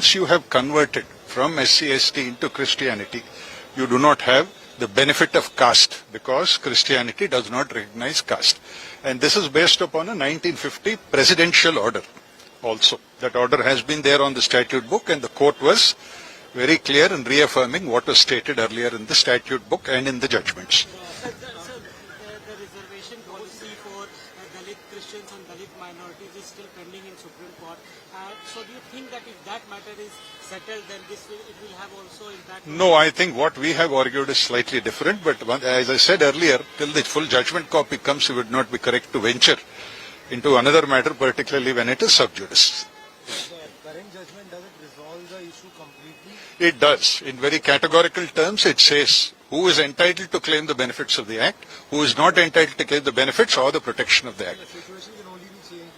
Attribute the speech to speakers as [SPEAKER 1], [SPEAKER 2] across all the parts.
[SPEAKER 1] once you have converted from SC/ST into Christianity, you do not have the benefit of caste because Christianity does not recognize caste. And this is based upon a 1950 presidential order also. That order has been there on the statute book, and the court was very clear in reaffirming what was stated earlier in the statute book and in the judgments.
[SPEAKER 2] The reservation policy for Dalit Christians and Dalit minorities is still pending in Supreme Court. So do you think that if that matter is settled, then it will have also impact?
[SPEAKER 1] No, I think what we have argued is slightly different, but as I said earlier, till the full judgment copy comes, it would not be correct to venture into another matter, particularly when it is sub judice.
[SPEAKER 3] The current judgment, does it resolve the issue completely?
[SPEAKER 1] It does. In very categorical terms, it says who is entitled to claim the benefits of the Act, who is not entitled to claim the benefits or the protection of the Act.
[SPEAKER 3] The situation can only be changed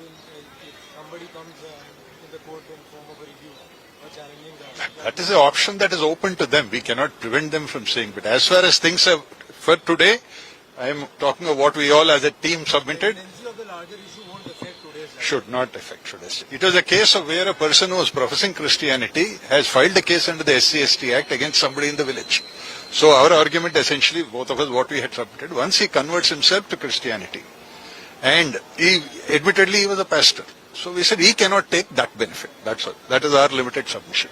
[SPEAKER 3] if somebody comes in the court in form of a review or challenging that.
[SPEAKER 1] That is an option that is open to them. We cannot prevent them from saying. But as far as things are for today, I am talking of what we all as a team submitted.
[SPEAKER 3] The tendency of the larger issue won't affect today's life.
[SPEAKER 1] Should not affect today's. It was a case of where a person who was professing Christianity has filed a case under the SC/ST Act against somebody in the village. So our argument essentially, both of us, what we had submitted, once he converts himself to Christianity, and admittedly he was a pastor. So we said he cannot take that benefit. That's all. That is our limited submission.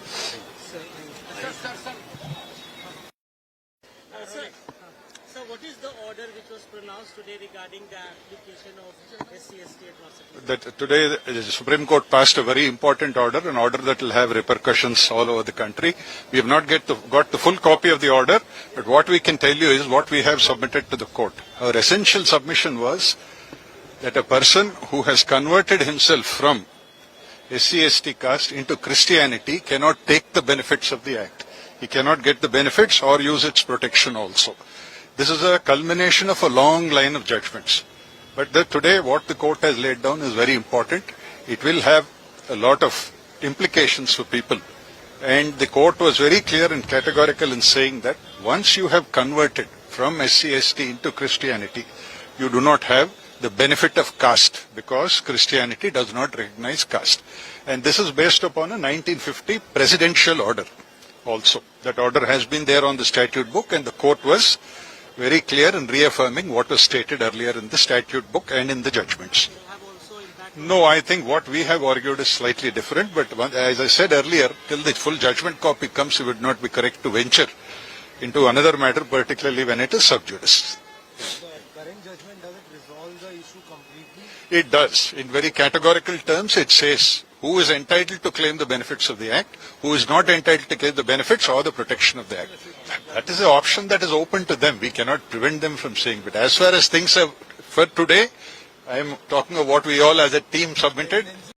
[SPEAKER 2] So what is the order which was pronounced today regarding the application of SC/ST atrocities?
[SPEAKER 1] That today the Supreme Court passed a very important order, an order that will have repercussions all over the country. We have not got the full copy of the order, but what we can tell you is what we have submitted to the court. Our essential submission was that a person who has converted himself from SC/ST caste into Christianity cannot take the benefits of the Act. He cannot get the benefits or use its protection also. This is a culmination of a long line of judgments. But today what the court has laid down is very important. It will have a lot of implications for people. And the court was very clear and categorical in saying that once you have converted from SC/ST into Christianity, you do not have the benefit of caste because Christianity does not recognize caste. And this is based upon a 1950 presidential order also. That order has been there on the statute book, and the court was very clear in reaffirming what was stated earlier in the statute book and in the judgments.
[SPEAKER 2] Have also impact?
[SPEAKER 1] No, I think what we have argued is slightly different, but as I said earlier, till the full judgment copy comes, it would not be correct to venture into another matter, particularly when it is sub judice.
[SPEAKER 3] The current judgment, does it resolve the issue completely?
[SPEAKER 1] It does. In very categorical terms, it says who is entitled to claim the benefits of the Act, who is not entitled to claim the benefits or the protection of the Act. That is an option that is open to them. We cannot prevent them from saying. But as far as things are for today, I am talking of what we all as a team submitted.